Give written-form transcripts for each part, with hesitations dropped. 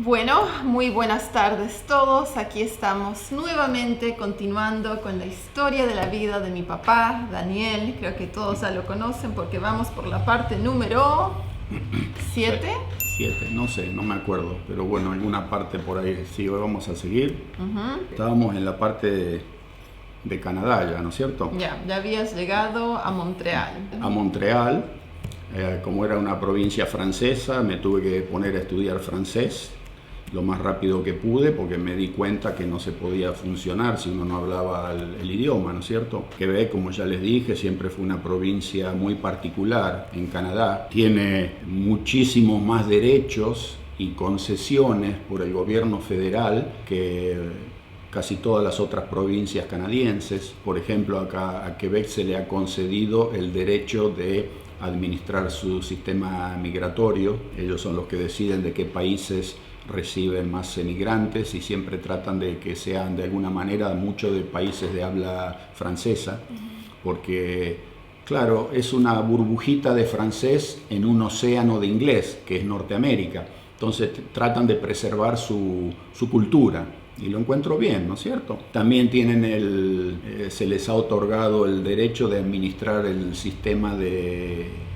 Bueno, muy buenas tardes todos. Aquí estamos nuevamente continuando con la historia de la vida de mi papá, Daniel. Creo que todos ya lo conocen porque vamos por la parte número 7. 7, no sé, no me acuerdo, pero bueno, alguna parte por ahí sí, hoy vamos a seguir. Estábamos en la parte de Canadá ya, ¿no es cierto? Ya habías llegado a Montreal. A Montreal, como era una provincia francesa, me tuve que poner a estudiar francés lo más rápido que pude porque me di cuenta que no se podía funcionar si uno no hablaba el idioma, ¿no es cierto? Quebec, como ya les dije, siempre fue una provincia muy particular en Canadá. Tiene muchísimos más derechos y concesiones por el gobierno federal que casi todas las otras provincias canadienses. Por ejemplo, acá a Quebec se le ha concedido el derecho de administrar su sistema migratorio. Ellos son los que deciden de qué países reciben más emigrantes y siempre tratan de que sean de alguna manera muchos de países de habla francesa, porque claro, es una burbujita de francés en un océano de inglés, que es Norteamérica. Entonces tratan de preservar su cultura. Y lo encuentro bien, ¿no es cierto? También tienen se les ha otorgado el derecho de administrar el sistema de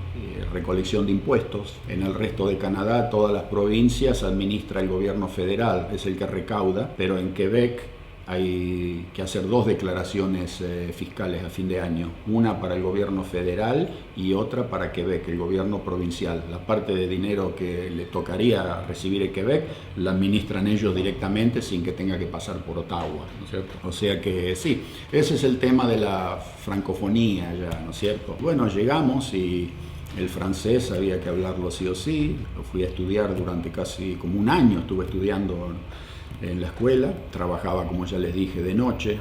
recolección de impuestos. En el resto de Canadá, todas las provincias administra el gobierno federal, es el que recauda, pero en Quebec hay que hacer dos declaraciones fiscales a fin de año, una para el gobierno federal y otra para Quebec, el gobierno provincial. La parte de dinero que le tocaría recibir en Quebec la administran ellos directamente sin que tenga que pasar por Ottawa, ¿no es cierto? O sea que sí, ese es el tema de la francofonía ya, ¿no es cierto? Bueno, llegamos y el francés había que hablarlo sí o sí. Lo fui a estudiar durante casi como un año, estuve estudiando en la escuela. Trabajaba, como ya les dije, de noche.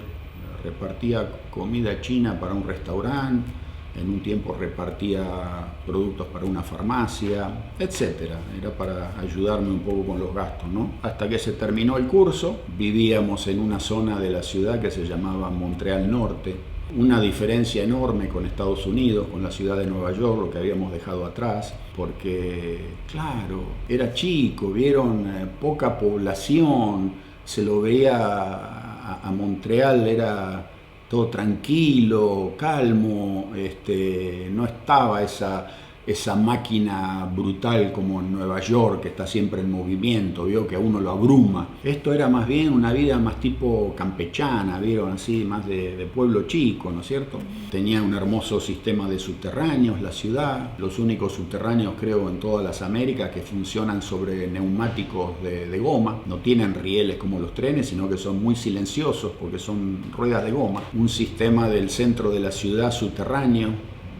Repartía comida china para un restaurante. En un tiempo repartía productos para una farmacia, etc. Era para ayudarme un poco con los gastos, ¿no? Hasta que se terminó el curso. Vivíamos en una zona de la ciudad que se llamaba Montreal Norte. Una diferencia enorme con Estados Unidos, con la ciudad de Nueva York, lo que habíamos dejado atrás, porque, claro, era chico, vieron poca población, se lo veía a Montreal, era todo tranquilo, calmo, no estaba esa máquina brutal como en Nueva York, que está siempre en movimiento, vio que a uno lo abruma. Esto era más bien una vida más tipo campechana, vieron, así, más de pueblo chico, ¿no es cierto? Tenía un hermoso sistema de subterráneos, la ciudad, los únicos subterráneos creo en todas las Américas que funcionan sobre neumáticos de goma, no tienen rieles como los trenes, sino que son muy silenciosos porque son ruedas de goma. Un sistema del centro de la ciudad subterráneo,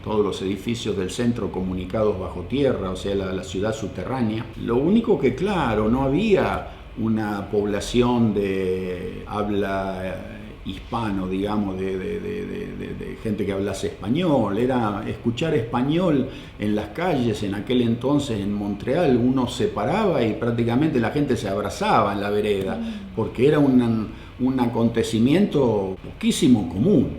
todos los edificios del centro comunicados bajo tierra, o sea, la ciudad subterránea. Lo único que, claro, no había una población de habla hispano, digamos, de gente que hablase español. Era escuchar español en las calles en aquel entonces en Montreal. Uno se paraba y prácticamente la gente se abrazaba en la vereda, porque era un acontecimiento poquísimo común,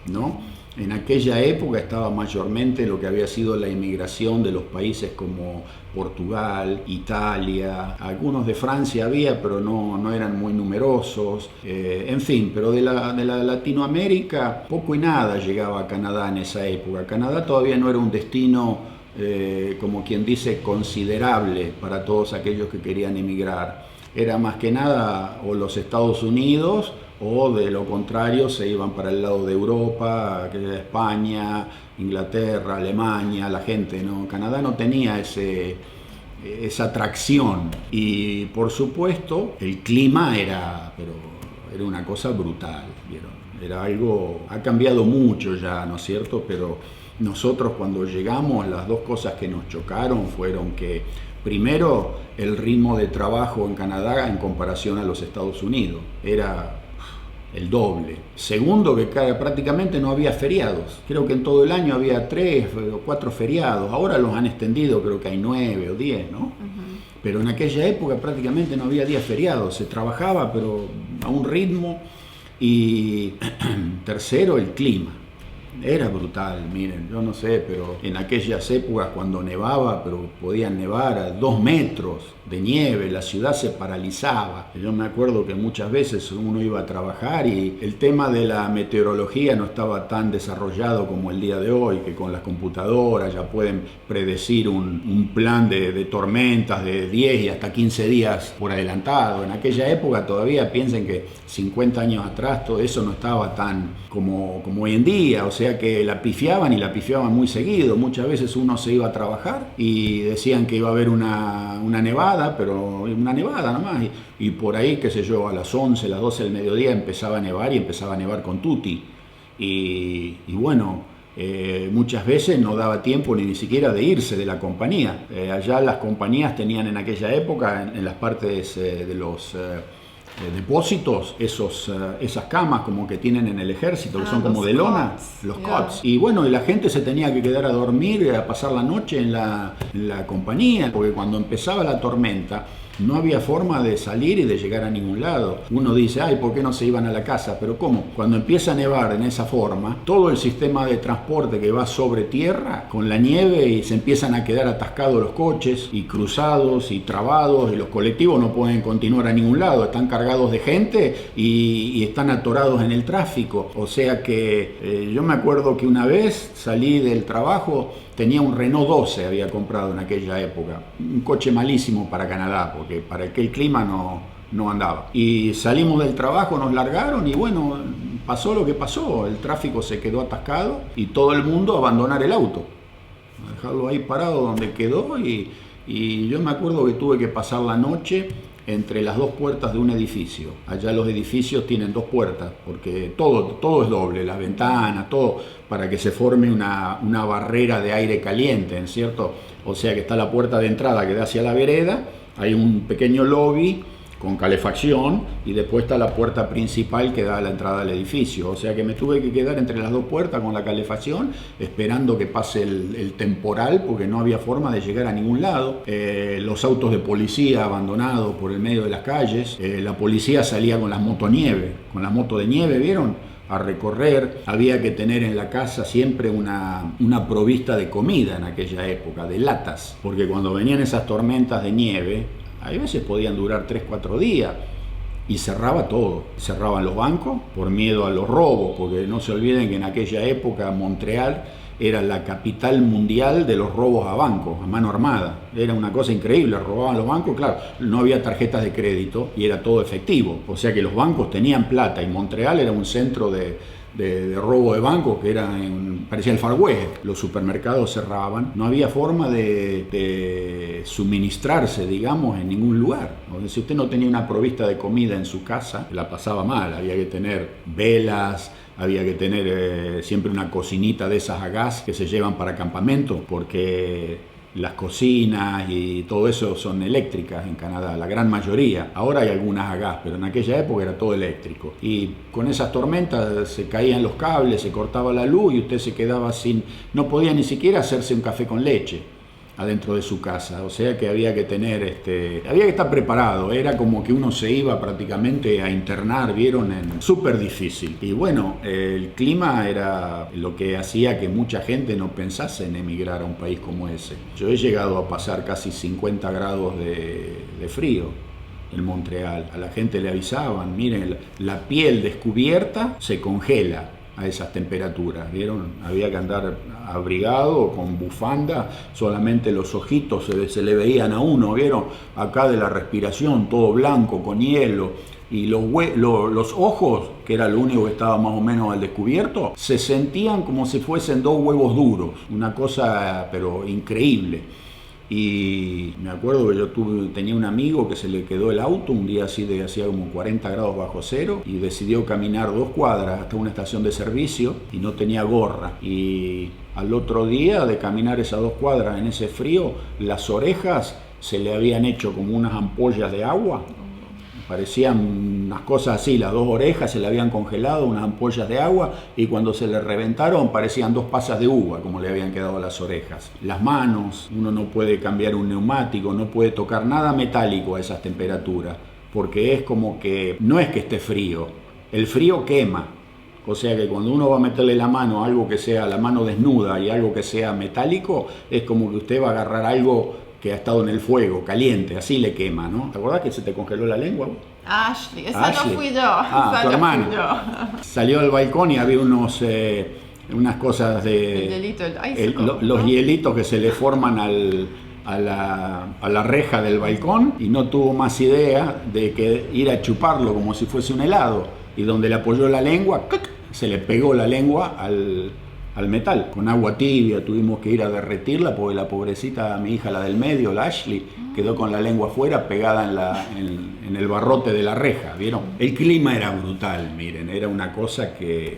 ¿no? En aquella época estaba mayormente lo que había sido la inmigración de los países como Portugal, Italia, algunos de Francia había, pero no eran muy numerosos, en fin, pero de la Latinoamérica poco y nada llegaba a Canadá en esa época. Canadá todavía no era un destino, como quien dice, considerable para todos aquellos que querían emigrar. Era más que nada o los Estados Unidos, o de lo contrario se iban para el lado de Europa, España, Inglaterra, Alemania, la gente, ¿no? Canadá no tenía esa atracción y por supuesto el clima era una cosa brutal, ¿vieron? Era algo, ha cambiado mucho ya, ¿no es cierto? Pero nosotros cuando llegamos las dos cosas que nos chocaron fueron que primero el ritmo de trabajo en Canadá en comparación a los Estados Unidos era el doble. Segundo, que prácticamente no había feriados. Creo que en todo el año había 3 o 4 feriados. Ahora los han extendido, creo que hay 9 o 10, ¿no? Pero en aquella época prácticamente no había días feriados. Se trabajaba, pero a un ritmo. Y tercero, el clima. Era brutal, miren, yo no sé, pero en aquellas épocas cuando nevaba, pero podían nevar a 2 metros de nieve, la ciudad se paralizaba. Yo me acuerdo que muchas veces uno iba a trabajar y el tema de la meteorología no estaba tan desarrollado como el día de hoy, que con las computadoras ya pueden predecir un plan de tormentas de 10 y hasta 15 días por adelantado. En aquella época todavía piensen que 50 años atrás todo eso no estaba tan como hoy en día, o sea que la pifiaban y la pifiaban muy seguido. Muchas veces uno se iba a trabajar y decían que iba a haber una nevada, pero una nevada nomás, y por ahí, qué sé yo, a las 11, las 12 del mediodía empezaba a nevar y empezaba a nevar con tutti. Y bueno, muchas veces no daba tiempo ni siquiera de irse de la compañía. Allá las compañías tenían en aquella época, en las partes de los depósitos, esas camas como que tienen en el ejército, que son como de lona, los cots. Y bueno, y la gente se tenía que quedar a dormir, a pasar la noche en la compañía, porque cuando empezaba la tormenta no había forma de salir y de llegar a ningún lado. Uno dice, ay, ¿por qué no se iban a la casa? Pero ¿cómo? Cuando empieza a nevar en esa forma, todo el sistema de transporte que va sobre tierra, con la nieve, y se empiezan a quedar atascados los coches, y cruzados, y trabados, y los colectivos no pueden continuar a ningún lado, están cargados de gente y están atorados en el tráfico. O sea que yo me acuerdo que una vez salí del trabajo, tenía un Renault 12, había comprado en aquella época, un coche malísimo para Canadá, porque para aquel clima no andaba. Y salimos del trabajo, nos largaron y bueno, pasó lo que pasó, el tráfico se quedó atascado y todo el mundo a abandonar el auto, a dejarlo ahí parado donde quedó, y yo me acuerdo que tuve que pasar la noche entre las 2 puertas de un edificio. Allá los edificios tienen 2 puertas, porque todo es doble, las ventanas, todo, para que se forme una barrera de aire caliente, ¿no es cierto? O sea que está la puerta de entrada que da hacia la vereda, hay un pequeño lobby con calefacción, y después está la puerta principal que da a la entrada del edificio. O sea que me tuve que quedar entre las 2 puertas con la calefacción, esperando que pase el temporal, porque no había forma de llegar a ningún lado. Los autos de policía abandonados por el medio de las calles, la policía salía con las motonieve, con la moto de nieve, ¿vieron?, a recorrer. Había que tener en la casa siempre una provista de comida en aquella época, de latas, porque cuando venían esas tormentas de nieve, a veces podían durar 3-4 días y cerraba todo. Cerraban los bancos por miedo a los robos, porque no se olviden que en aquella época Montreal era la capital mundial de los robos a bancos, a mano armada. Era una cosa increíble, robaban los bancos, claro, no había tarjetas de crédito y era todo efectivo. O sea que los bancos tenían plata y Montreal era un centro de robo de bancos que parecía el Far West. Los supermercados cerraban, no había forma de suministrarse, digamos, en ningún lugar. O sea, si usted no tenía una provista de comida en su casa, la pasaba mal. Había que tener velas, había que tener siempre una cocinita de esas a gas que se llevan para campamento, porque las cocinas y todo eso son eléctricas en Canadá, la gran mayoría. Ahora hay algunas a gas, pero en aquella época era todo eléctrico. Y con esas tormentas se caían los cables, se cortaba la luz y usted se quedaba no podía ni siquiera hacerse un café con leche adentro de su casa. O sea que había que había que estar preparado. Era como que uno se iba prácticamente a internar, ¿vieron? Súper difícil. Y bueno, el clima era lo que hacía que mucha gente no pensase en emigrar a un país como ese. Yo he llegado a pasar casi 50 grados de frío en Montreal. A la gente le avisaban, miren, la piel descubierta se congela a esas temperaturas, ¿vieron? Había que andar abrigado, con bufanda, solamente los ojitos se le veían a uno, ¿vieron? Acá de la respiración, todo blanco, con hielo, y los ojos, que era lo único que estaba más o menos al descubierto, se sentían como si fuesen 2 huevos duros, una cosa pero increíble. Y me acuerdo que yo tenía un amigo que se le quedó el auto un día así hacía como 40 grados bajo cero, y decidió caminar 2 cuadras hasta una estación de servicio y no tenía gorra. Y al otro día de caminar esas 2 cuadras en ese frío, las orejas se le habían hecho como unas ampollas de agua. Parecían unas cosas así, las 2 orejas se le habían congelado, unas ampollas de agua, y cuando se le reventaron parecían 2 pasas de uva, como le habían quedado las orejas. Las manos, uno no puede cambiar un neumático, no puede tocar nada metálico a esas temperaturas, porque es como que, no es que esté frío, el frío quema, O sea que cuando uno va a meterle la mano a algo que sea la mano desnuda y algo que sea metálico, es como que usted va a agarrar algo que ha estado en el fuego, caliente, así le quema, ¿no? ¿Te acordás que se te congeló la lengua? Ashley, esa Ashley. no fui yo. Ah, esa tu no hermano. fui yo. Salió al balcón y había unas cosas de... El hielito, el icicle, los ¿no? hielitos que se le forman a la reja del balcón, y no tuvo más idea de que ir a chuparlo como si fuese un helado, y donde le apoyó la lengua, ¡clic!, se le pegó la lengua al metal. Con agua tibia tuvimos que ir a derretirla porque la pobrecita, mi hija, la del medio, la Ashley, quedó con la lengua afuera pegada en el barrote de la reja, ¿vieron? El clima era brutal, miren, era una cosa que...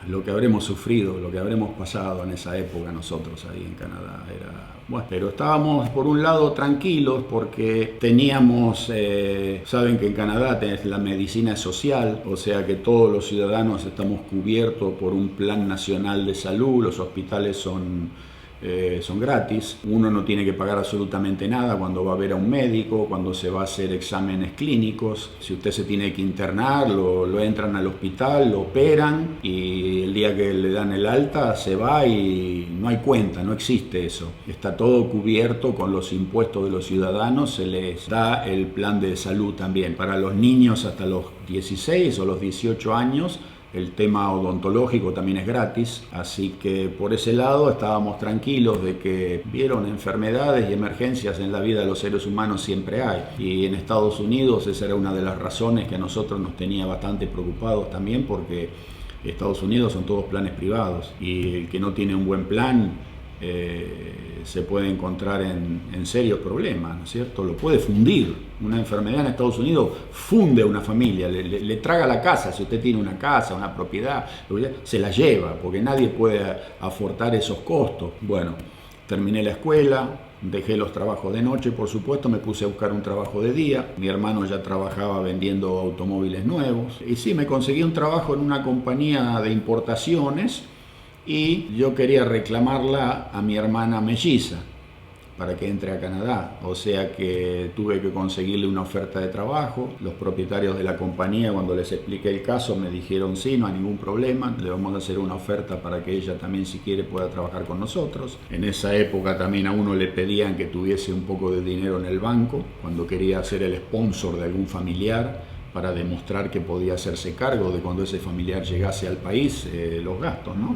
Lo que habremos sufrido, lo que habremos pasado en esa época nosotros ahí en Canadá era... Bueno, pero estábamos por un lado tranquilos porque teníamos, saben que en Canadá la medicina es social, o sea que todos los ciudadanos estamos cubiertos por un plan nacional de salud, los hospitales son gratis, uno no tiene que pagar absolutamente nada cuando va a ver a un médico, cuando se va a hacer exámenes clínicos. Si usted se tiene que internar, lo entran al hospital, lo operan y el día que le dan el alta se va y no hay cuenta, no existe eso. Está todo cubierto con los impuestos de los ciudadanos, se les da el plan de salud también. Para los niños hasta los 16 o los 18 años, el tema odontológico también es gratis, así que por ese lado estábamos tranquilos de que, vieron, enfermedades y emergencias en la vida de los seres humanos siempre hay. Y en Estados Unidos esa era una de las razones que a nosotros nos tenía bastante preocupados también, porque Estados Unidos son todos planes privados y el que no tiene un buen plan se puede encontrar en serios problemas, ¿no es cierto? Lo puede fundir. Una enfermedad en Estados Unidos funde a una familia, le traga la casa. Si usted tiene una casa, una propiedad, se la lleva, porque nadie puede aportar esos costos. Bueno, terminé la escuela, dejé los trabajos de noche, por supuesto, me puse a buscar un trabajo de día. Mi hermano ya trabajaba vendiendo automóviles nuevos. Y sí, me conseguí un trabajo en una compañía de importaciones, y yo quería reclamarla a mi hermana melliza para que entre a Canadá. O sea que tuve que conseguirle una oferta de trabajo. Los propietarios de la compañía, cuando les expliqué el caso, me dijeron sí, no hay ningún problema, le vamos a hacer una oferta para que ella también, si quiere, pueda trabajar con nosotros. En esa época también a uno le pedían que tuviese un poco de dinero en el banco cuando quería ser el sponsor de algún familiar, para demostrar que podía hacerse cargo de cuando ese familiar llegase al país, los gastos, ¿no?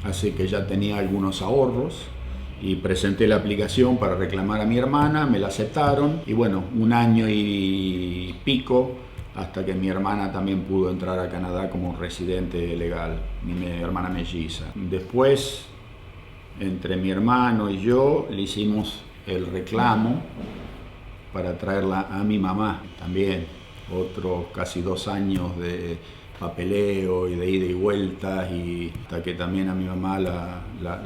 Así que ya tenía algunos ahorros y presenté la aplicación para reclamar a mi hermana, me la aceptaron y bueno, un año y pico hasta que mi hermana también pudo entrar a Canadá como residente legal, mi hermana melliza. Después, entre mi hermano y yo, le hicimos el reclamo para traerla a mi mamá también. Otros casi 2 años de papeleo y de ida y vuelta, y hasta que también a mi mamá la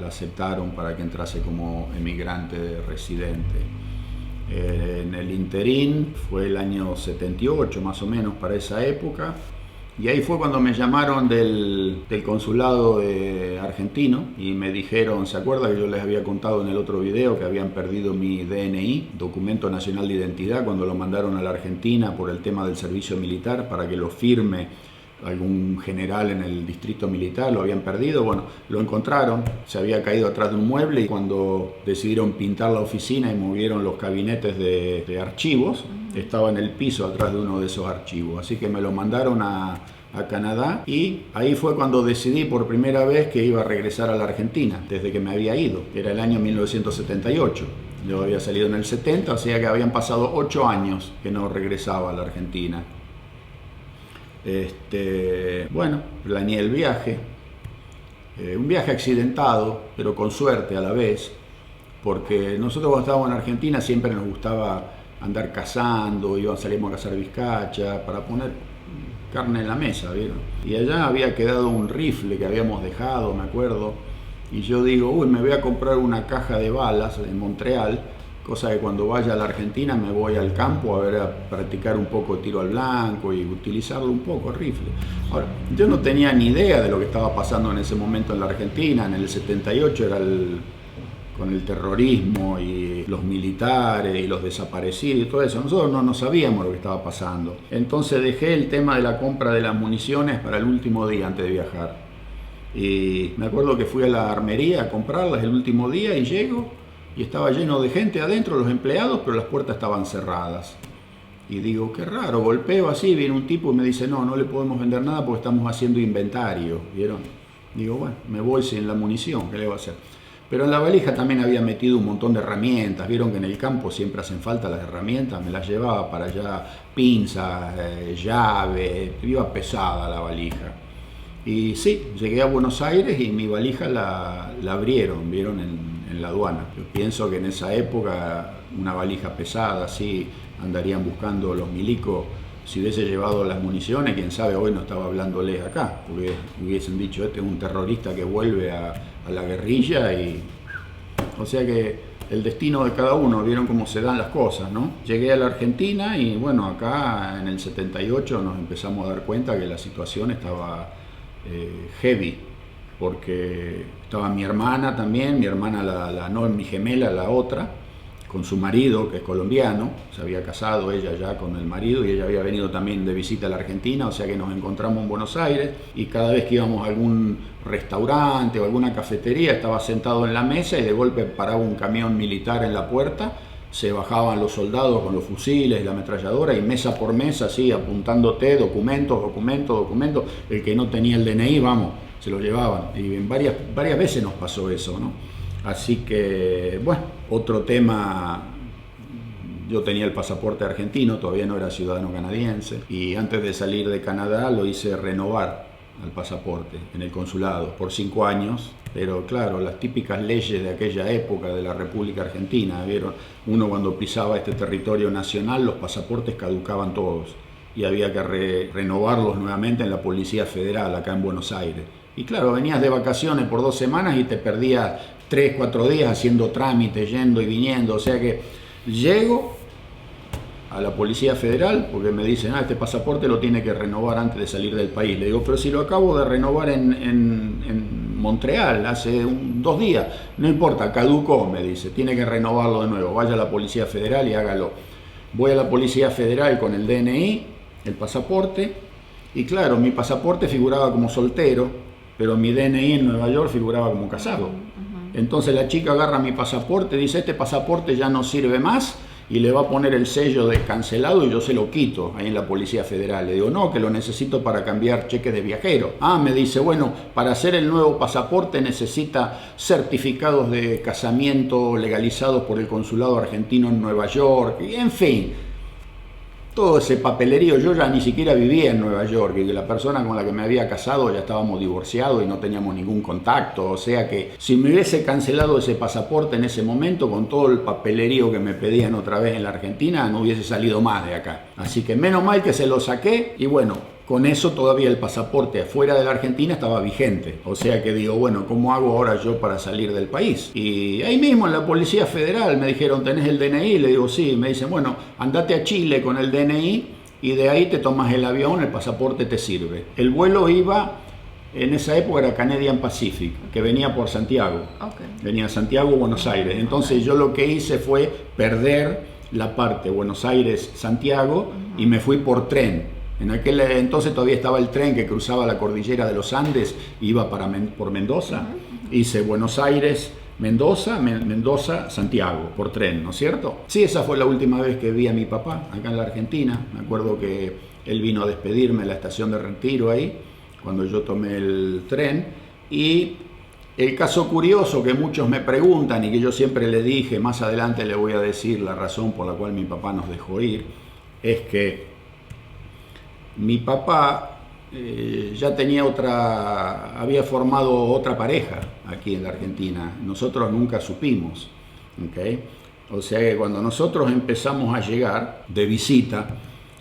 aceptaron para que entrase como emigrante residente. En el interín fue el año 78 más o menos, para esa época, y ahí fue cuando me llamaron del consulado argentino y me dijeron, ¿se acuerda que yo les había contado en el otro video que habían perdido mi DNI, documento nacional de identidad, cuando lo mandaron a la Argentina por el tema del servicio militar para que lo firme algún general en el distrito militar? Lo habían perdido. Bueno, lo encontraron, se había caído atrás de un mueble, y cuando decidieron pintar la oficina y movieron los gabinetes de archivos, estaba en el piso atrás de uno de esos archivos. Así que me lo mandaron a Canadá, y ahí fue cuando decidí por primera vez que iba a regresar a la Argentina, desde que me había ido. Era el año 1978. Yo había salido en el 70, o sea que habían pasado 8 años que no regresaba a la Argentina. Bueno, planeé el viaje, un viaje accidentado, pero con suerte a la vez, porque nosotros cuando estábamos en Argentina siempre nos gustaba andar cazando, salíamos a cazar vizcacha para poner carne en la mesa, ¿vieron? Y allá había quedado un rifle que habíamos dejado, me acuerdo, y yo digo, uy, me voy a comprar una caja de balas en Montreal, cosa que cuando vaya a la Argentina me voy al campo a practicar un poco tiro al blanco y utilizarlo un poco, el rifle. Ahora, yo no tenía ni idea de lo que estaba pasando en ese momento en la Argentina. En el 78 era con el terrorismo y los militares y los desaparecidos y todo eso. Nosotros no sabíamos lo que estaba pasando. Entonces dejé el tema de la compra de las municiones para el último día antes de viajar. Y me acuerdo que fui a la armería a comprarlas el último día y llego y estaba lleno de gente adentro, los empleados, pero las puertas estaban cerradas. Y digo, qué raro, golpeo así, viene un tipo y me dice, no le podemos vender nada porque estamos haciendo inventario, ¿vieron? Digo, bueno, me voy sin la munición, ¿qué le voy a hacer? Pero en la valija también había metido un montón de herramientas. Vieron que en el campo siempre hacen falta las herramientas. Me las llevaba para allá, pinzas, llaves, iba pesada la valija. Y sí, llegué a Buenos Aires y mi valija la abrieron, vieron, en la aduana. Yo pienso que en esa época una valija pesada, así, andarían buscando los milicos. Si hubiese llevado las municiones, quién sabe, hoy no estaba hablándoles acá, porque hubiesen dicho, este es un terrorista que vuelve a la guerrilla. Y o sea que el destino de cada uno, vieron cómo se dan las cosas, ¿no? Llegué a la Argentina y bueno, acá en el 78 nos empezamos a dar cuenta que la situación estaba heavy, porque estaba mi hermana también, mi hermana no mi gemela, la otra, con su marido, que es colombiano, se había casado ella ya con el marido y ella había venido también de visita a la Argentina, o sea que nos encontramos en Buenos Aires y cada vez que íbamos a algún restaurante o alguna cafetería estaba sentado en la mesa y de golpe paraba un camión militar en la puerta, se bajaban los soldados con los fusiles y la ametralladora y mesa por mesa así apuntándote documentos, el que no tenía el DNI, vamos, se lo llevaban y varias veces nos pasó eso, ¿no? Así que, bueno, otro tema, yo tenía el pasaporte argentino, todavía no era ciudadano canadiense, y antes de salir de Canadá lo hice renovar al pasaporte en el consulado por 5 años, pero claro, las típicas leyes de aquella época de la República Argentina, ¿vieron? Uno cuando pisaba este territorio nacional, los pasaportes caducaban todos y había que renovarlos nuevamente en la Policía Federal acá en Buenos Aires. Y claro, venías de vacaciones por 2 semanas y te perdías 3, 4 días haciendo trámites, yendo y viniendo. O sea que llego a la Policía Federal porque me dicen, este pasaporte lo tiene que renovar antes de salir del país. Le digo, pero si lo acabo de renovar en Montreal hace 2 días. No importa, caducó, me dice, tiene que renovarlo de nuevo. Vaya a la Policía Federal y hágalo. Voy a la Policía Federal con el DNI, el pasaporte, y claro, mi pasaporte figuraba como soltero, pero mi DNI en Nueva York figuraba como casado. Entonces la chica agarra mi pasaporte, dice, este pasaporte ya no sirve más, y le va a poner el sello de cancelado y yo se lo quito ahí en la Policía Federal. Le digo, no, que lo necesito para cambiar cheques de viajero. Me dice, bueno, para hacer el nuevo pasaporte necesita certificados de casamiento legalizados por el consulado argentino en Nueva York, y en fin. Todo ese papelerío, yo ya ni siquiera vivía en Nueva York y la persona con la que me había casado ya estábamos divorciados y no teníamos ningún contacto, o sea que si me hubiese cancelado ese pasaporte en ese momento con todo el papelerío que me pedían otra vez en la Argentina, no hubiese salido más de acá. Así que menos mal que se lo saqué y bueno, con eso todavía el pasaporte afuera de la Argentina estaba vigente. O sea que digo, bueno, ¿cómo hago ahora yo para salir del país? Y ahí mismo en la Policía Federal me dijeron, ¿tenés el DNI? Le digo, sí. Me dicen, bueno, andate a Chile con el DNI y de ahí te tomas el avión, el pasaporte te sirve. El vuelo iba, en esa época era Canadian Pacific, que venía por Santiago. Venía Santiago, Buenos Aires. Entonces yo lo que hice fue perder la parte Buenos Aires-Santiago y me fui por tren. En aquel entonces todavía estaba el tren que cruzaba la cordillera de los Andes, iba por Mendoza. Hice Buenos Aires, Mendoza, Santiago, por tren, ¿no es cierto? Sí, esa fue la última vez que vi a mi papá acá en la Argentina. Me acuerdo que él vino a despedirme en la estación de Retiro ahí, cuando yo tomé el tren. Y el caso curioso que muchos me preguntan y que yo siempre le dije, más adelante le voy a decir la razón por la cual mi papá nos dejó ir, es que mi papá ya tenía había formado otra pareja aquí en la Argentina. Nosotros nunca supimos, ¿okay? O sea que cuando nosotros empezamos a llegar de visita,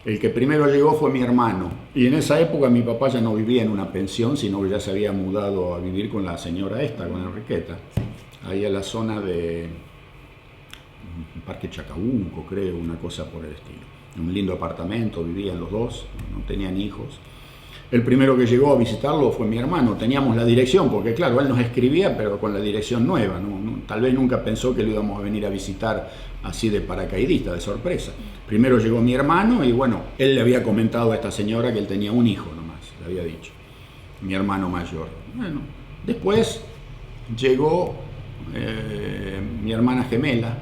el que primero llegó fue mi hermano. Y en esa época mi papá ya no vivía en una pensión, sino que ya se había mudado a vivir con la señora esta, con Enriqueta, ahí a la zona de Parque Chacabuco, creo, una cosa por el estilo. Un lindo apartamento, vivían los dos, no tenían hijos. El primero que llegó a visitarlo fue mi hermano. Teníamos la dirección, porque claro, él nos escribía, pero con la dirección nueva. Tal vez nunca pensó que lo íbamos a venir a visitar así de paracaidista, de sorpresa. Primero llegó mi hermano y bueno, él le había comentado a esta señora que él tenía un hijo nomás, le había dicho, mi hermano mayor. Bueno, después llegó mi hermana gemela,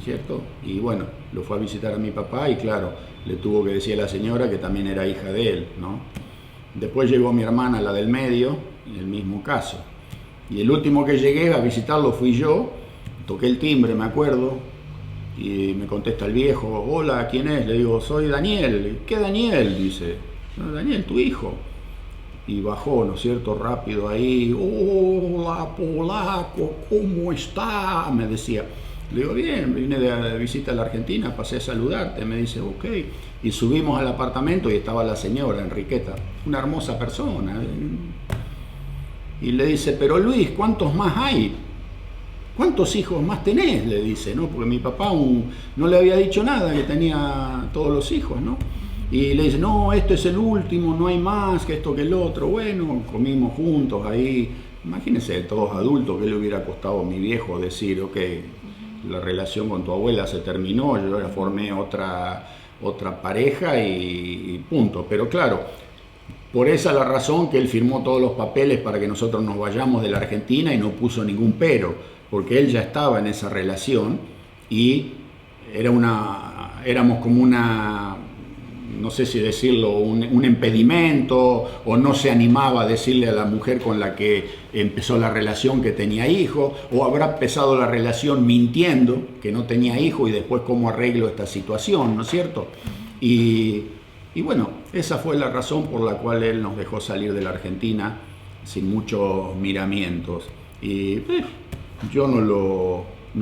¿cierto? Y bueno, lo fue a visitar a mi papá y claro, le tuvo que decir a la señora que también era hija de él, ¿no? Después llegó mi hermana, la del medio, en el mismo caso. Y el último que llegué a visitarlo fui yo, toqué el timbre, me acuerdo, y me contesta el viejo, hola, ¿quién es? Le digo, soy Daniel. ¿Qué Daniel? Dice, no, Daniel, tu hijo. Y bajó, ¿no es cierto?, rápido ahí, hola, polaco, ¿cómo está? Me decía. Le digo, bien, vine de visita a la Argentina, pasé a saludarte. Me dice, ok. Y subimos al apartamento y estaba la señora, Enriqueta, una hermosa persona. Y le dice, pero Luis, ¿cuántos más hay? ¿Cuántos hijos más tenés? Le dice, ¿no? Porque mi papá no le había dicho nada, que tenía todos los hijos, ¿no? Y le dice, no, este es el último, no hay más, que esto, que el otro. Bueno, comimos juntos ahí. Imagínense, todos adultos, ¿qué le hubiera costado a mi viejo decir, ok, la relación con tu abuela se terminó, yo ya formé otra pareja y punto. Pero claro, por esa es la razón que él firmó todos los papeles para que nosotros nos vayamos de la Argentina y no puso ningún pero, porque él ya estaba en esa relación y éramos como una, no sé si decirlo, un impedimento, o no se animaba a decirle a la mujer con la que empezó la relación que tenía hijos, o habrá empezado la relación mintiendo que no tenía hijos y después cómo arreglo esta situación, ¿no es cierto? Y bueno, esa fue la razón por la cual él nos dejó salir de la Argentina sin muchos miramientos. Y yo no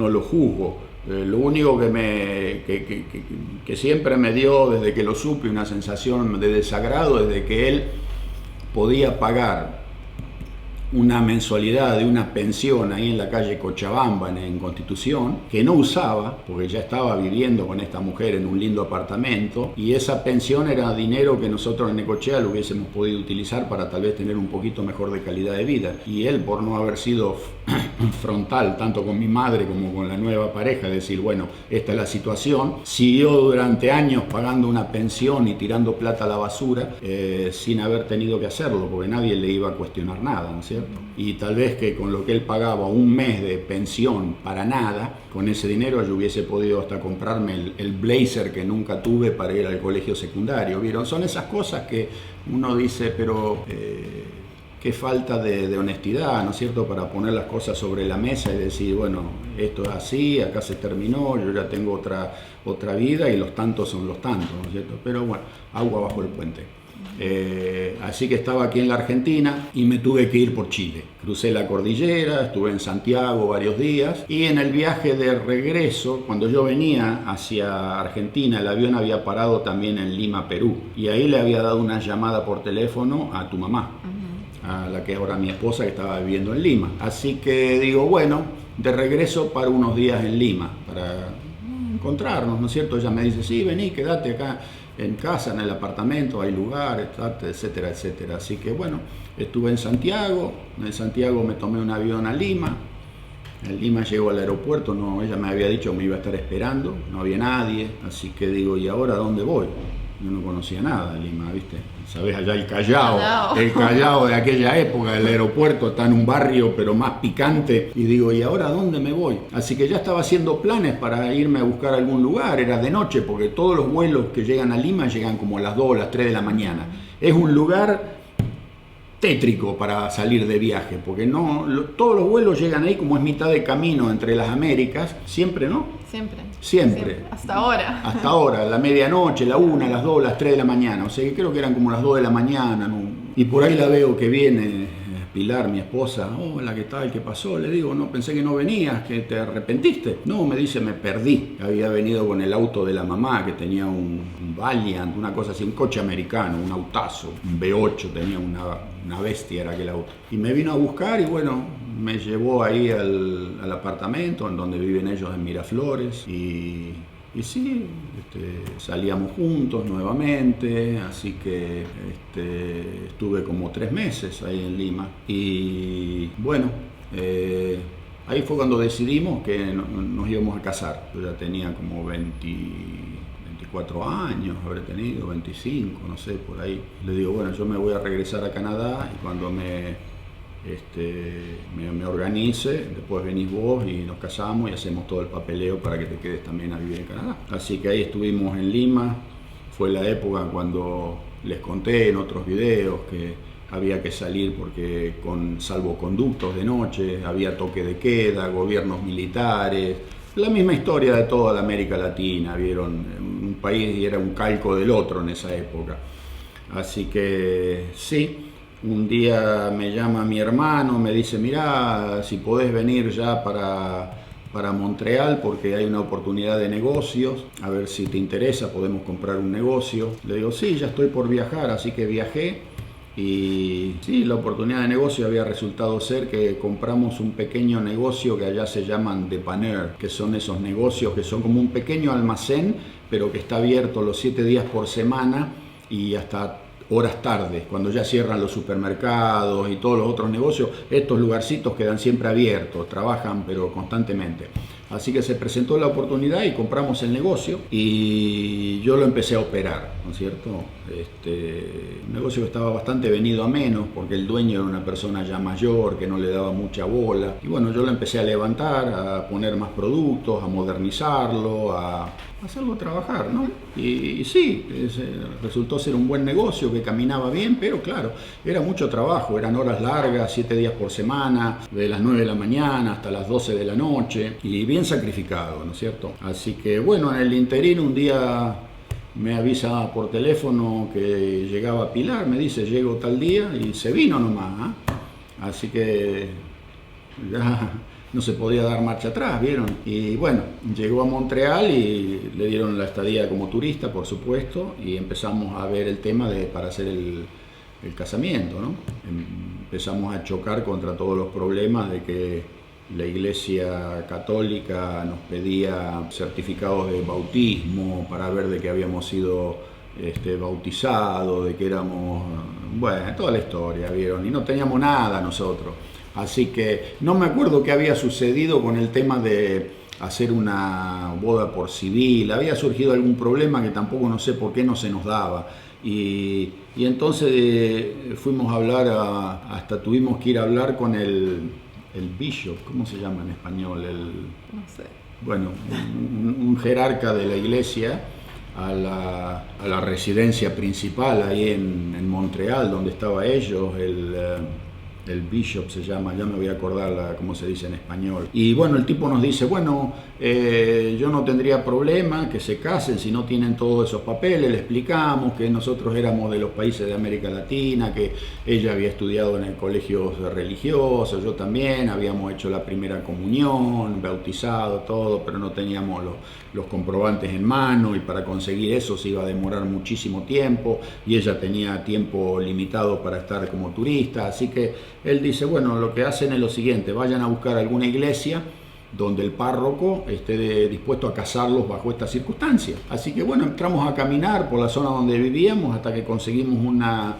lo juzgo. Lo único que siempre me dio desde que lo supe una sensación de desagrado es de que él podía pagar una mensualidad de una pensión ahí en la calle Cochabamba, en Constitución, que no usaba, porque ya estaba viviendo con esta mujer en un lindo apartamento, y esa pensión era dinero que nosotros en Necochea lo hubiésemos podido utilizar para tal vez tener un poquito mejor de calidad de vida. Y él, por no haber sido frontal, tanto con mi madre como con la nueva pareja, decir, bueno, esta es la situación, siguió durante años pagando una pensión y tirando plata a la basura, sin haber tenido que hacerlo, porque nadie le iba a cuestionar nada, ¿no es cierto? Y tal vez que con lo que él pagaba un mes de pensión para nada, con ese dinero yo hubiese podido hasta comprarme el blazer que nunca tuve para ir al colegio secundario, ¿vieron? Son esas cosas que uno dice, pero qué falta de honestidad, ¿no es cierto?, para poner las cosas sobre la mesa y decir, bueno, esto es así, acá se terminó, yo ya tengo otra vida y los tantos son los tantos, ¿no es cierto? Pero bueno, agua bajo el puente. Así que estaba aquí en la Argentina y me tuve que ir por Chile. Crucé la cordillera, estuve en Santiago varios días y en el viaje de regreso, cuando yo venía hacia Argentina, el avión había parado también en Lima, Perú, y ahí le había dado una llamada por teléfono a tu mamá, a la que es ahora mi esposa, que estaba viviendo en Lima. Así que digo, bueno, de regreso para unos días en Lima para encontrarnos, ¿no es cierto? Ella me dice, sí, vení, quédate acá en casa, en el apartamento, hay lugares, etcétera, etcétera. Así que bueno, estuve en Santiago me tomé un avión a Lima, en Lima llego al aeropuerto, no, ella me había dicho que me iba a estar esperando, no había nadie, así que digo, ¿y ahora dónde voy? Yo no conocía nada de Lima, ¿viste? Sabés, allá el Callao de aquella época, el aeropuerto está en un barrio pero más picante, y digo, ¿y ahora dónde me voy? Así que ya estaba haciendo planes para irme a buscar algún lugar, era de noche, porque todos los vuelos que llegan a Lima llegan como a las 2 o las 3 de la mañana. Es un lugar tétrico para salir de viaje, porque todos los vuelos llegan ahí, como es mitad de camino entre las Américas, siempre, ¿no? Siempre. Hasta ahora. Hasta ahora, la medianoche, la 1, las 2, las 3 de la mañana. O sea, que creo que eran como las 2 de la mañana, ¿no? Y por ahí la veo que viene Pilar, mi esposa. Hola, ¿qué tal? ¿Qué pasó? Le digo, no, pensé que no venías, que te arrepentiste. No, me dice, me perdí. Había venido con el auto de la mamá, que tenía un Valiant, una cosa así, un coche americano, un autazo, un V8, tenía una bestia era aquel auto. Y me vino a buscar y bueno, me llevó ahí al apartamento en donde viven ellos en Miraflores y sí, salíamos juntos nuevamente, así que estuve como 3 meses ahí en Lima. Y bueno, ahí fue cuando decidimos que nos íbamos a casar. Yo ya tenía como 24 años, habré tenido 25, no sé, por ahí. Le digo, bueno, yo me voy a regresar a Canadá y cuando me organice, después venís vos y nos casamos y hacemos todo el papeleo para que te quedes también a vivir en Canadá. Así que ahí estuvimos en Lima. Fue la época cuando les conté en otros videos que había que salir porque con salvoconductos de noche, había toque de queda, gobiernos militares, la misma historia de toda la América Latina, vieron, un país era un calco del otro en esa época. Así que sí. Un día me llama mi hermano, me dice, mirá, si podés venir ya para Montreal porque hay una oportunidad de negocios, a ver si te interesa, podemos comprar un negocio. Le digo, sí, ya estoy por viajar, así que viajé y sí, la oportunidad de negocio había resultado ser que compramos un pequeño negocio que allá se llaman dépanneur, que son esos negocios que son como un pequeño almacén, pero que está abierto los 7 días por semana y hasta horas tarde, cuando ya cierran los supermercados y todos los otros negocios, estos lugarcitos quedan siempre abiertos, trabajan pero constantemente. Así que se presentó la oportunidad y compramos el negocio y yo lo empecé a operar, ¿no es cierto? Un negocio que estaba bastante venido a menos porque el dueño era una persona ya mayor que no le daba mucha bola. Y bueno, yo lo empecé a levantar, a poner más productos, a modernizarlo, a hacerlo trabajar, ¿no? Y sí, resultó ser un buen negocio que caminaba bien, pero claro, era mucho trabajo, eran horas largas, 7 días por semana, de las 9 de la mañana hasta las 12 de la noche, y bien sacrificado, ¿no es cierto? Así que bueno, en el interín un día me avisa por teléfono que llegaba Pilar, me dice, llego tal día, y se vino nomás, ¿eh? Así que ya no se podía dar marcha atrás, ¿vieron? Y bueno, llegó a Montreal y le dieron la estadía como turista, por supuesto, y empezamos a ver el tema para hacer el casamiento, ¿no? Empezamos a chocar contra todos los problemas de que la Iglesia Católica nos pedía certificados de bautismo para ver de que habíamos sido bautizados, de que éramos, bueno, toda la historia, ¿vieron? Y no teníamos nada nosotros. Así que no me acuerdo qué había sucedido con el tema de hacer una boda por civil. Había surgido algún problema que tampoco no sé por qué no se nos daba. Y entonces fuimos a hablar, hasta tuvimos que ir a hablar con el bishop, ¿cómo se llama en español? No sé. Bueno, un jerarca de la iglesia a la residencia principal ahí en Montreal, donde estaba ellos, el bishop se llama, ya me voy a acordar cómo se dice en español. Y bueno, el tipo nos dice, bueno, yo no tendría problema que se casen si no tienen todos esos papeles. Le explicamos que nosotros éramos de los países de América Latina, que ella había estudiado en el colegio religioso, yo también, habíamos hecho la primera comunión, bautizado, todo, pero no teníamos los comprobantes en mano y para conseguir eso se iba a demorar muchísimo tiempo y ella tenía tiempo limitado para estar como turista, así que él dice, bueno, lo que hacen es lo siguiente, vayan a buscar alguna iglesia donde el párroco esté dispuesto a casarlos bajo estas circunstancias. Así que bueno, entramos a caminar por la zona donde vivíamos hasta que conseguimos una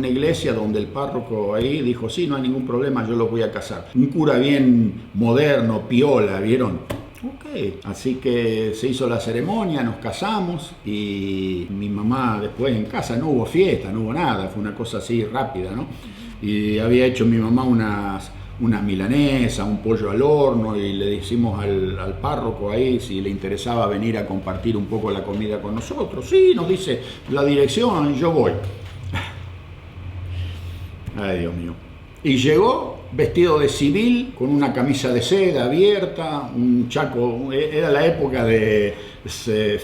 iglesia donde el párroco ahí dijo, sí, no hay ningún problema, yo los voy a casar. Un cura bien moderno, piola, ¿vieron? Ok, así que se hizo la ceremonia, nos casamos y mi mamá después en casa no hubo fiesta, no hubo nada, fue una cosa así rápida, ¿no? Y había hecho mi mamá unas milanesas, un pollo al horno y le decimos al párroco ahí si le interesaba venir a compartir un poco la comida con nosotros. Sí, nos dice la dirección, yo voy. Ay, Dios mío. Y llegó vestido de civil, con una camisa de seda abierta, un chaco, era la época de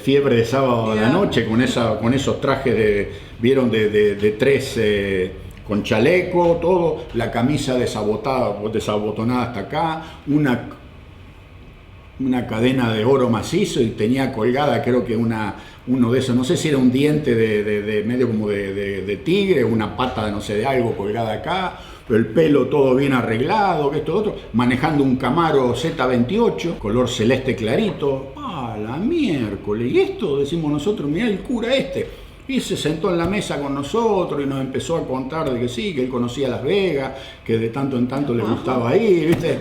fiebre de sábado a la noche, con esos trajes vieron de tres, con chaleco, todo, la camisa desabotonada hasta acá, una cadena de oro macizo y tenía colgada, creo que uno de esos, no sé si era un diente de medio como de tigre, una pata de no sé de algo colgada acá, el pelo todo bien arreglado, que esto otro, manejando un Camaro Z28, color celeste clarito. ¡Ah, la miércoles! Y esto, decimos nosotros, mirá el cura este. Y se sentó en la mesa con nosotros y nos empezó a contar de que sí, que él conocía Las Vegas, que de tanto en tanto le gustaba ir, ¿viste?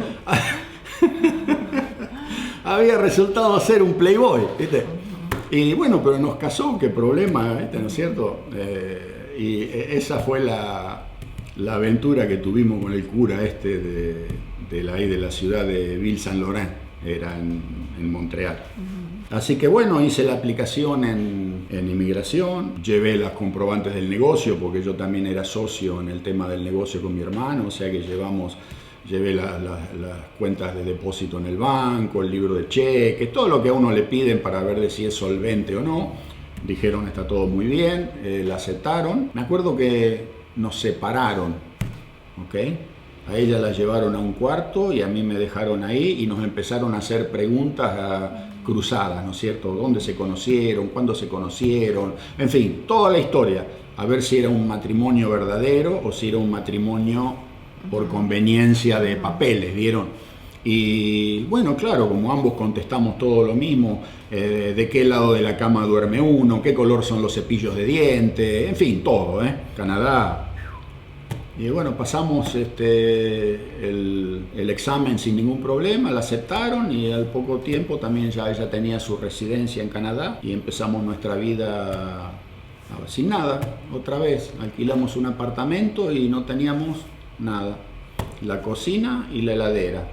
Había resultado ser un playboy, ¿viste? Y bueno, pero nos casó, qué problema, ¿viste? ¿No es cierto? Y esa fue la aventura que tuvimos con el cura este de la ciudad de Ville-Saint-Laurent, era en Montreal. Así que bueno, hice la aplicación en inmigración, llevé las comprobantes del negocio, porque yo también era socio en el tema del negocio con mi hermano, o sea que llevé las cuentas de depósito en el banco, el libro de cheques, todo lo que a uno le piden para ver de si es solvente o no. Dijeron está todo muy bien, la aceptaron. Me acuerdo que nos separaron, ¿ok? A ella la llevaron a un cuarto y a mí me dejaron ahí y nos empezaron a hacer preguntas cruzadas, ¿no es cierto? ¿Dónde se conocieron? ¿Cuándo se conocieron? En fin, toda la historia. A ver si era un matrimonio verdadero o si era un matrimonio por conveniencia de papeles, ¿vieron? Y bueno, claro, como ambos contestamos todo lo mismo, de qué lado de la cama duerme uno, qué color son los cepillos de dientes, en fin, todo, Canadá. Y bueno, pasamos el examen sin ningún problema, la aceptaron y al poco tiempo también ya ella tenía su residencia en Canadá y empezamos nuestra vida sin nada, otra vez. Alquilamos un apartamento y no teníamos nada, la cocina y la heladera.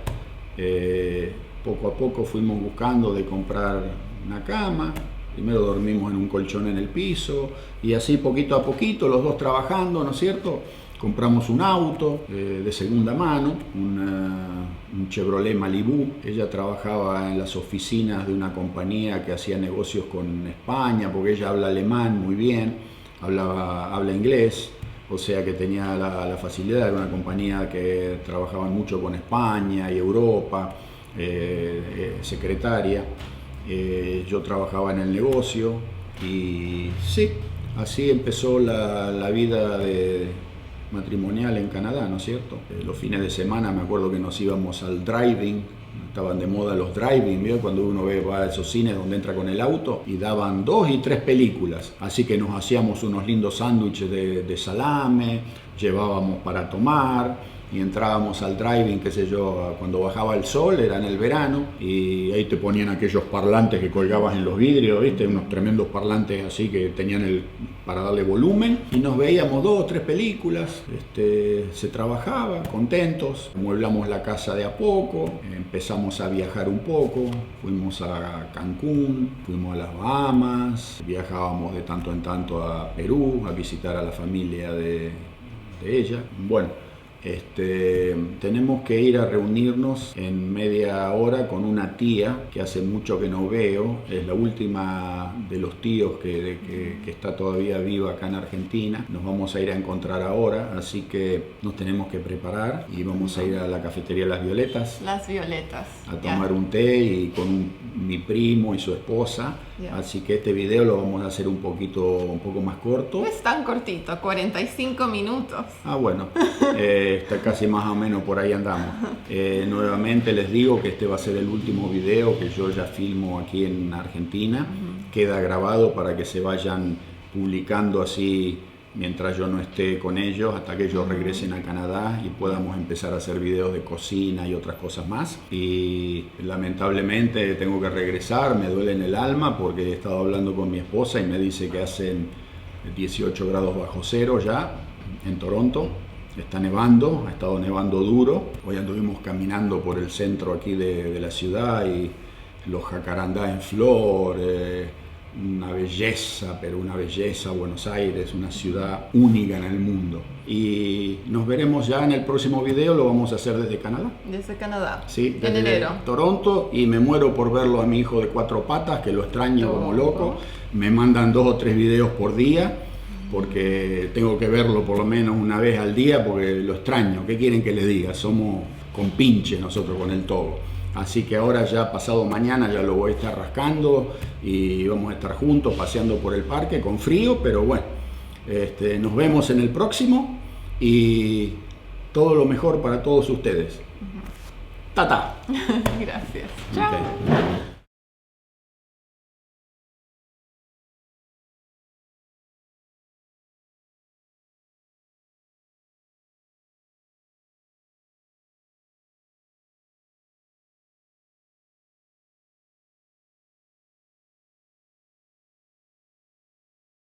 Poco a poco fuimos buscando de comprar una cama, primero dormimos en un colchón en el piso y así poquito a poquito, los dos trabajando, ¿no es cierto? Compramos un auto de segunda mano, un Chevrolet Malibu. Ella trabajaba en las oficinas de una compañía que hacía negocios con España, porque ella habla alemán muy bien, habla inglés. O sea que tenía la facilidad, era una compañía que trabajaba mucho con España y Europa, secretaria. Yo trabajaba en el negocio y sí, así empezó la vida matrimonial en Canadá, ¿no es cierto? Los fines de semana me acuerdo que nos íbamos al driving, estaban de moda los driving, ¿vio? Cuando uno va a esos cines donde entra con el auto y daban 2 y 3 películas, así que nos hacíamos unos lindos sándwiches de salame, llevábamos para tomar y entrábamos al driving, qué sé yo, cuando bajaba el sol, era en el verano, y ahí te ponían aquellos parlantes que colgabas en los vidrios, ¿viste? Unos tremendos parlantes así que tenían para darle volumen, y nos veíamos 2 o 3 películas, se trabajaba, contentos, amueblamos la casa de a poco, empezamos a viajar un poco, fuimos a Cancún, fuimos a las Bahamas, viajábamos de tanto en tanto a Perú, a visitar a la familia de ella. Bueno, tenemos que ir a reunirnos en media hora con una tía que hace mucho que no veo, es la última de los tíos que está todavía viva acá en Argentina. Nos vamos a ir a encontrar ahora, así que nos tenemos que preparar y vamos a ir a la cafetería Las Violetas. Las Violetas. A tomar un té y con mi primo y su esposa. Así que este video lo vamos a hacer un poco más corto. No es tan cortito, 45 minutos. Ah, bueno, está casi más o menos por ahí andamos. Nuevamente les digo que este va a ser el último video que yo ya filmo aquí en Argentina. Queda grabado para que se vayan publicando así mientras yo no esté con ellos, hasta que ellos regresen a Canadá y podamos empezar a hacer videos de cocina y otras cosas más. Y lamentablemente tengo que regresar, me duele en el alma porque he estado hablando con mi esposa y me dice que hacen 18 grados bajo cero ya en Toronto. Está nevando, ha estado nevando duro. Hoy anduvimos caminando por el centro aquí de la ciudad y los jacarandá en flor, una belleza, pero una belleza. Buenos Aires, una ciudad única en el mundo. Y nos veremos ya en el próximo video, lo vamos a hacer desde Canadá. Desde Canadá, sí, desde enero. Toronto, y me muero por verlo a mi hijo de 4 patas, que lo extraño como loco. Me mandan 2 o 3 videos por día, porque tengo que verlo por lo menos una vez al día, porque lo extraño. ¿Qué quieren que les diga? Somos compinches nosotros con el Togo. Así que ahora ya pasado mañana ya lo voy a estar rascando y vamos a estar juntos paseando por el parque con frío, pero bueno, nos vemos en el próximo y todo lo mejor para todos ustedes. Tata. Gracias. Chao. Okay.